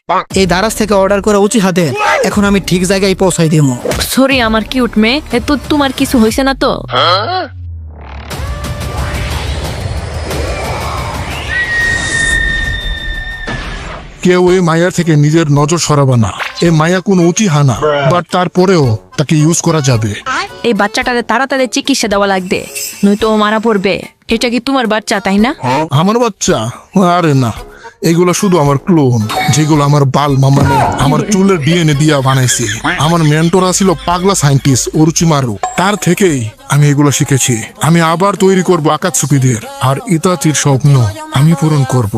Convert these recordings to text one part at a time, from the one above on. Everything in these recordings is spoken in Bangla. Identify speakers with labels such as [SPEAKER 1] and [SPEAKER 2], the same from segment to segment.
[SPEAKER 1] এই দারাজ থেকে অর্ডার করা উচিত হাতে এখন আমি ঠিক জায়গায় পৌঁছাই দিব।
[SPEAKER 2] সরি আমার কিউট মেয়ে, তো তোমার কিছু হয়েছে না তো?
[SPEAKER 3] কেউ এই মায়ার থেকে নিজের নজর সরাবে না। এই মায়া কোনো উচিহা না, বাট তারপরেও তাকে ইউজ করা যাবে।
[SPEAKER 2] এই বাচ্চাটাকে তাড়াতাড়ি চিকিৎসা দেওয়া লাগবে, নয়তো ও মারা পড়বে। এটা কি তোমার বাচ্চা তাই না?
[SPEAKER 3] আমার বাচ্চা? আরে না, এগুলো শুধু আমার ক্লোন, যেগুলো আমার বাল মামানে আমার চুলের ডিএনএ দিয়া বানাইছে। আমার মেন্টরা ছিল পাগলা সায়েন্টিস্ট ওরুচিমারু, তার থেকেই আমি এগুলো শিখেছি। আমি আবার তৈরি করব আকাতসুকিদের, আর ইতাচির স্বপ্ন আমি পূরণ করব।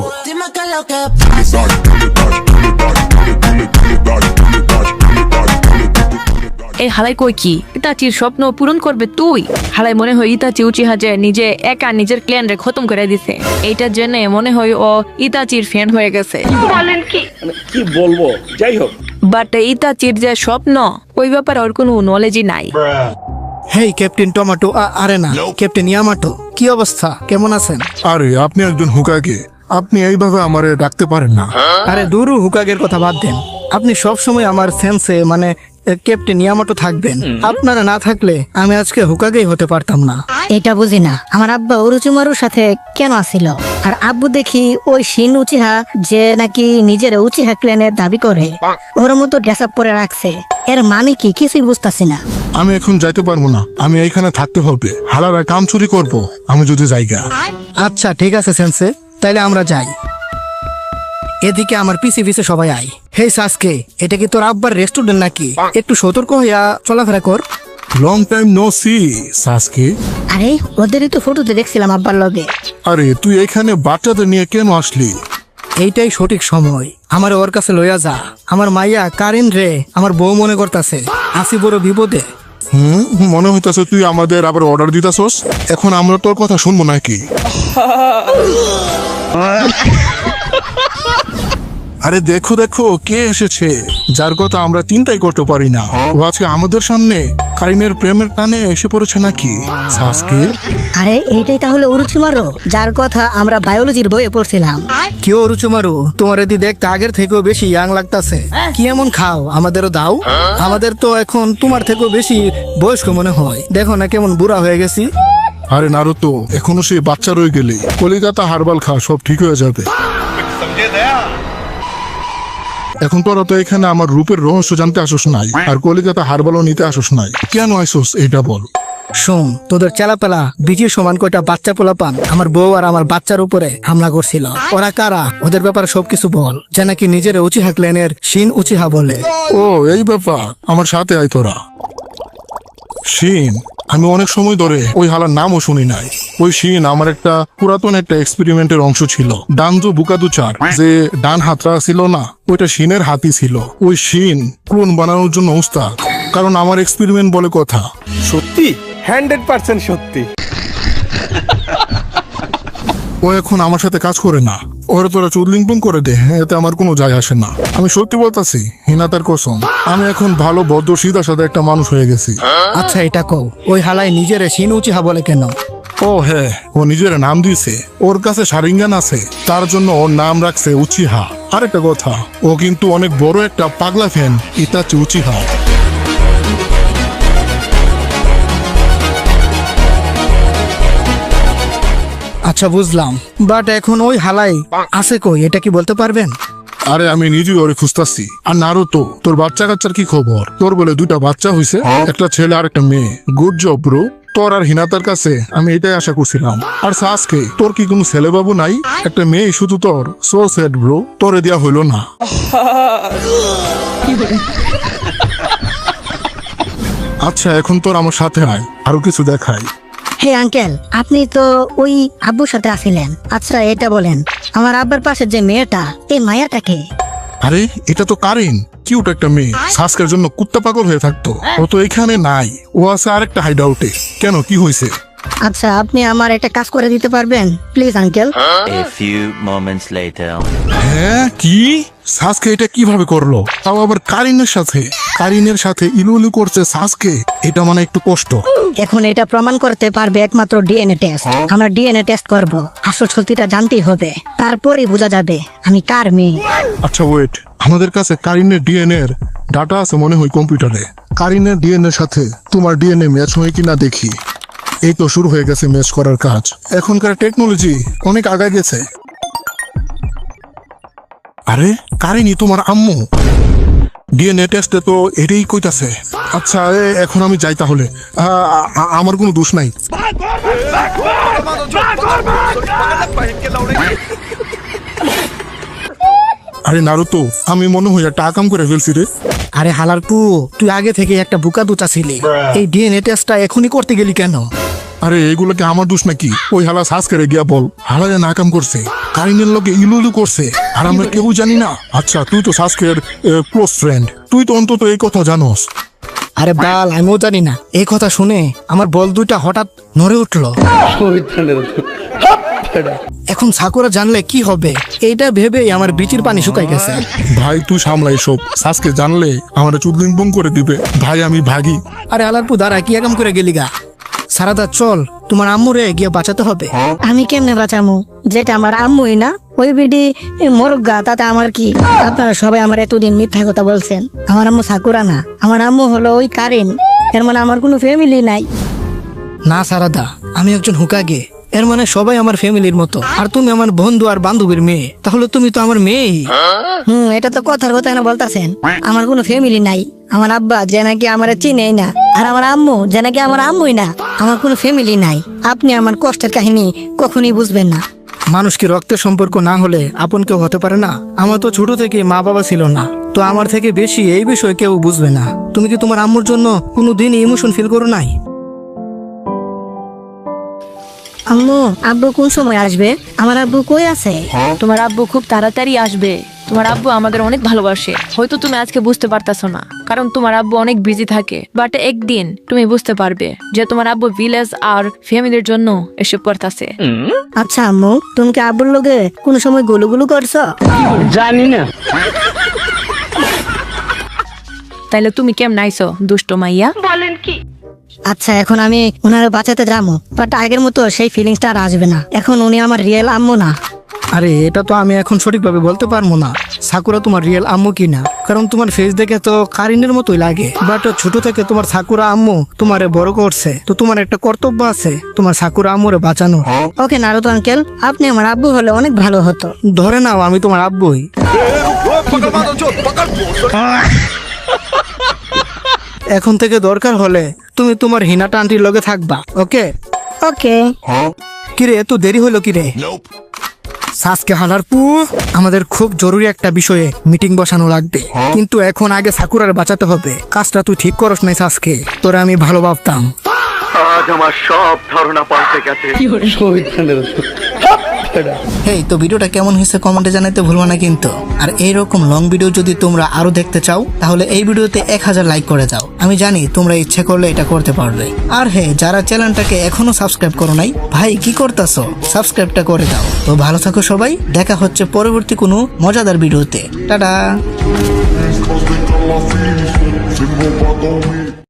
[SPEAKER 2] এই হালাই কই কি ইতাচির স্বপ্ন পূরণ করবে তুই? হালাই মনে হয় ইতাচি উচিহা যে নিজে একা নিজের ক্ল্যান রে খতম করে দিছে। এইটার জন্য মনে হয় ও ইতাচির ফ্যান হয়ে গেছে।
[SPEAKER 4] কি বলবো, যাই হোক।
[SPEAKER 2] বাট ইতাচির যে স্বপ্ন ওই ব্যাপারে ওর কোনো নলেজই নাই।
[SPEAKER 1] হেই ক্যাপ্টেন টমেটো, আরে না ক্যাপ্টেন ইয়ামাটো, কি অবস্থা, কেমন আছেন?
[SPEAKER 3] আরে আপনি একজন হুকাকে, আপনি এইভাবে আমারে ডাকতে পারেন না।
[SPEAKER 1] আরে দুরু হুকাগের কথা বাদ দেন, আপনি সব সময় আমার সেন্সে মানে ক্যাপ্টেন ইয়ামাটো থাকবেন। আপনারা না থাকলে আমি আজকে হুকাগেই হতে পারতাম না।
[SPEAKER 5] এটা বুঝি না, আমার আব্বা ওরুচিমারুর সাথে কেন আসিল? আর আব্বু দেখি ওই শিন উচিহা যে নাকি নিজের উচিহা ক্লেনের দাবি করে, ওর মতো ড্রেস আপ পরে রাখছে। এর মানে কি কিছুই বুঝতাছি না।
[SPEAKER 3] আমি এখন যাইতে পারবো না, আমি এইখানে থাকতে হবে। হালারা কাম চুরি করবো আমি যদি জায়গা।
[SPEAKER 1] আচ্ছা ঠিক আছে সেন্সে, তাইলে আমরা যাই। এদিকে আমার পিছে পিছে সবাই আয়। হেই সাসকে, এটা কি তোর আব্বার রেস্টুরেন্ট নাকি? একটু সতর্ক হইয়া চলাফেরা কর।
[SPEAKER 3] Long time no C সাসকে।
[SPEAKER 5] আরে ওদেরই তো ফটোতে দেখছিলাম আব্বার লগে।
[SPEAKER 3] আরে তুই এখানে বাচ্চাদের নিয়ে কেন আসলি?
[SPEAKER 1] এইটাই সঠিক সময়, আমার ওর কাছে লইয়া যা। আমার মাইয়া কারিন রে আমার বউ মনে করতাছে, আসি বড় বিপদে।
[SPEAKER 3] মনে হইতাছে তুই আমাদের আবার অর্ডার দিতাছস। এখন আমরা তোর কথা শুনবো নাকি? আরে দেখো দেখো কে এসেছে, যার কথা আমরা চিন্তাই করতে পারি না। ও আজকে আমাদের সামনে কারিনের প্রেমের টানে এসে পড়েছে নাকি? সাসকে,
[SPEAKER 5] আরে এইটাই তাহলে ওরুচিমারু, যার কথা আমরা বায়োলজির বইয়ে পড়ছিলাম।
[SPEAKER 1] কি ওরুচুমারু, তোমার এদি দেখতে আগের থেকেও বেশি ইয়াং লাগতাছে। কি এমন খাও, আমাদেরও দাও। আমাদের তো এখন তোমার থেকেও বেশি বয়স্ক মনে হয়, দেখো না কেমন বুড়া হয়ে গেছি।
[SPEAKER 3] আরে নারুতো, এখনো সে বাচ্চা রয়ে গেলে কলিকাতা হারবাল খা, সব ঠিক হয়ে যাবে। এখন তোরা তো এখানে আমার রূপের রহস্য জানতে আসোস নাই, আর কলিকাতা হারবালও নিতে আসোস নাই। কেন আইসোস এটা বল।
[SPEAKER 1] শোন, তোদের চেলাপেলা বিজির সমান কয়টা বাচ্চা পোলা পান আমার বউ আর আমার বাচ্চার উপরে হামলা করছিল। ওরা কারা, ওদের ব্যাপারে সবকিছু বল, যে নাকি নিজের উচিহা ক্লেনের শিন উচিহা বলে।
[SPEAKER 3] ও এই ব্যাপার, আমার সাথে আয় তোরা। শিন, আমি অনেক সময় ধরে ওই হালার নামও শুনি নাই। ওই শিন আমার একটা পুরাতন একটা এক্সপেরিমেন্টের অংশ ছিল। ডানজো বুকাদুচার যে ডান হাতরা ছিল না, ওইটা শিনের হাতি ছিল। ওই শিন ক্লোন বানানোর জন্য উস্তাদ, কারণ আমার এক্সপেরিমেন্ট বলে কথা।
[SPEAKER 4] সত্যি 100% সত্যি।
[SPEAKER 3] ও এখন আমার সাথে কাজ করে না, ওরা তোরা চুদলিংপং করে দে, এতে আমার কোনো যায় আসে না। আমি সত্যি বলতাছি, হিনাতার কসম, আমি এখন ভালো ভদ্র সিধা সাথে একটা মানুষ হয়ে গেছি।
[SPEAKER 1] আচ্ছা এটা কও, ওই হালাই নিজের শিন উচিহা বলে কেন?
[SPEAKER 3] ও হ্যাঁ, ও নিজের নাম দিয়েছে, ওর কাছে শারিঙ্গান আছে, তার জন্য ওর নাম রাখছে উচিহা। আরেকটা কথা, ও কিন্তু অনেক বড় একটা পাগলা ফ্যান ইতাচি উচিহা।
[SPEAKER 1] আচ্ছা বুঝলাম, বাট এখন ওই হালাই আছে কই, এটা কি বলতে পারবেন?
[SPEAKER 3] আরে আমি নিজেই ওরে খুঁজতাছি। আর নারুতো, তোর বাচ্চা কাচ্চার কি খবর? তোর বলে দুইটা বাচ্চা হইছে, একটা ছেলে আর একটা মেয়ে। Good job bro. তোর আর হিনাতার কাছে আমি এটাই আশা করছিলাম। আর সাসকে, তোর কি কোনো ছেলে বাবু নাই? একটা মেয়ে শুধু তোর। সো স্যাড ব্রো, তোরে দেয়া হইলো না। আচ্ছা এখন তোর আমার সাথে আয়, আরো কিছু দেখাই।
[SPEAKER 5] হে আঙ্কেল, আপনি তো ওই আব্বুর সাথে আসিলেন। আচ্ছা এটা বলেন, আমার আব্বার পাশে যে মেয়েটা, এই মায়াটাকে?
[SPEAKER 3] আরে এটা তো কারিন, কিউট একটা মেয়ে, সাসকের জন্য কুত্তা পাগল হয়ে থাকতো। ও তো এখানে নাই, ও আছে আরেকটা হাইড আউটে। কেন, কি হয়েছে?
[SPEAKER 5] আচ্ছা আপনি আমার একটা কাজ করে দিতে পারবেন please uncle?
[SPEAKER 6] A few moments later.
[SPEAKER 3] হ্যাঁ কি? সাসকে এটা কিভাবে করলো, তাও আবার কারিনের সাথে ইলুইলু করছে সাসকে। এটা মানে একটু কষ্ট।
[SPEAKER 5] এখন এটা প্রমাণ করতে পারবে একমাত্র ডিএনএ টেস্ট। আমরা ডিএনএ টেস্ট করব, আসল সত্যিটা জানতেই হবে, তারপরেই বোঝা যাবে আমি কার মেয়ে।
[SPEAKER 3] আচ্ছা ওয়েট, আমাদের কাছে কারিনের ডিএনএ এর ডাটা আছে মনে হয় কম্পিউটারে। কারিনের ডিএনএ সাথে তোমার ডিএনএ ম্যাচ হয় কিনা দেখি। এই তো শুরু হয়ে গেছে ম্যাচ করার কাজ। এখনকার টেকনোলজি অনেক আগায় গেছে। আরে কারিনি তোমার আম্মু। ডিএনএ টেস্টে তো এটাই কইতাছে। আচ্ছা এখন আমি যাই তাহলে। আমার কোনো দোষ নাই। আরে নারুতো, আমি মনে হয় একটা আকাম করে ফেলছি রে।
[SPEAKER 1] আরে হালার পু, তুই আগে থেকে একটা বুকা দুচা ছিলি, এই ডিএনএ টেস্টটা এখনই করতে গেলি কেন?
[SPEAKER 3] আরে এগুলোকে আমার দোষ নাকি? ওই হালা সাজ করে গিয়া বল হালা যে নাকাম করছে, কারিনের লোকে ইলুলু করছে, আর আমরা কেউ জানি না। আচ্ছা তুই তো সাজকের ক্লোজ ফ্রেন্ড, তুই তো অন্তত এই কথা জানোস।
[SPEAKER 1] আরে বাল, আমিও জানি না। এই কথা শুনে আমার বল দুইটা হঠাৎ নড়ে উঠলো। এখন সাকুরা জানলে কি হবে, এইটা ভেবেই আমার বিচির পানি শুকাই গেছে।
[SPEAKER 3] ভাই তুই সামলা এসব, সাজকে জানলে আমার চুদলিং বং করে দিবে। ভাই আমি ভাগি।
[SPEAKER 1] আরে আলারপু দাঁড়া, কি একাম করে গেলি গা? সারাদা চল, তোমার আম্মুরে গিয়ে বাঁচাতে হবে।
[SPEAKER 5] আমি কেমনে বাঁচামু, যেটা আমার আম্মুই না? ওই বিডি মরুক গা, তাতে আমার কি? আপনারা সবাই আমার এতদিন মিথ্যা কথা বলছেন। আমার আম্মু সাকুরা না, আমার আম্মু হলো ওই কারিন। এর মানে আমার কোনো ফ্যামিলি নাই।
[SPEAKER 1] না সারাদা, আমি একজন হুকাগে, এর মানে সবাই আমার ফ্যামিলির মতো। আর তুমি আমার বন্ধু আর বান্ধবীর মেয়ে, তাহলে তুমি তো আমার মেয়েই।
[SPEAKER 5] এটা তো কথার কথা না বলতাছেন। আমার কোনো ফ্যামিলি নাই। আমার আব্বা যে নাকি আমার চিনেই না, আর আমার আম্মু যে নাকি আমার আম্মুই না। আমার কোনো ফ্যামিলি নাই। আপনি আমার কষ্টের কাহিনী কখনই বুঝবেন না।
[SPEAKER 1] মানুষ কি রক্তের সম্পর্ক না হলে আপন কেউ হতে পারে না? আমার তো ছোট থেকে মা বাবা ছিল না, তো আমার থেকে বেশি এই বিষয়ে কেউ বুঝবে না। তুমি কি তোমার আম্মুর জন্য কোনোদিন ইমোশন ফিল করো নাই?
[SPEAKER 5] আম্মু, আব্বু কোন সময় আসবে? আমার আব্বু কই আছে?
[SPEAKER 2] তোমার আব্বু খুব তাড়াতাড়ি আসবে। তোমার আব্বু আমাদের অনেক ভালোবাসে। হয়তো তুমি আজকে বুঝতে পারতাছো না, কারণ তোমার আব্বু অনেক বিজি থাকে। বাট একদিন তুমি বুঝতে পারবে যে তোমার আব্বু ভিলেজ আর ফ্যামিলির জন্য এসব করতেছে।
[SPEAKER 5] আচ্ছা আম্মু, তুমি কি আব্বুর লগে কোনো সময় গুলুগুলু করছো?
[SPEAKER 2] তাইলে তুমি কেমন আইছো দুষ্ট মাইয়া?
[SPEAKER 5] আচ্ছা এখন আমি ওনারে বাঁচাতে যাবো, বাট আগের মতো সেই ফিলিংসটা আর আসবে না। এখন উনি আমার রিয়েল আম্মু না।
[SPEAKER 1] আরে এটা তো আমি এখন সঠিকভাবে বলতে পারবো না সাকুরা তোমার রিয়েল আম্মু কিনা, কারণ তোমার ফেস দেখে তো কারিনের মতোই লাগে। বাট ছোট থেকে তোমার সাকুরা আম্মু তোমারে বড় করছে, তো তোমার একটা কর্তব্য আছে তোমার সাকুরা আম্মুরে বাঁচানো।
[SPEAKER 5] ওকে নারুতো আঙ্কেল, আপনি আমার আব্বু হলে অনেক ভালো হতো।
[SPEAKER 1] ধরে নাও আমি তোমার আব্বুই। এখন থেকে দরকার হলে তুমি তোমার হিনাটা আন্টির লগে থাকবা, ওকে?
[SPEAKER 5] ওকে।
[SPEAKER 1] কিরে এত দেরি হলো কিরে? সাসকে হালারপু, আমাদের খুব জরুরি একটা বিষয়ে মিটিং বসানো লাগবে, কিন্তু এখন আগে সাকুরার বাঁচাতে হবে। কাজটা তুই ঠিক করস নাই সাসকে, তোরা আমি ভালো ভাবতাম।
[SPEAKER 6] আজ আমার সব ধারণা পাল্টে গেছে।
[SPEAKER 1] হেই, তো ভিডিওটা কেমন হয়েছে কমেন্টে জানাতে ভুলবা না কিন্তু। আর এইরকম লং ভিডিও যদি তোমরা আরো দেখতে চাও, তাহলে এই ভিডিওতে 1000 লাইক করে যাও। আমি জানি তোমরা ইচ্ছে করলে এটা করতে পারবে। আর হ্যাঁ, যারা চ্যানেলটাকে এখনো সাবস্ক্রাইব করো নাই, ভাই কি করতেছো? সাবস্ক্রাইবটা করে দাও। তো ভালো থাকো সবাই, দেখা হচ্ছে পরবর্তী কোনো মজাদার ভিডিওতে। টাটা।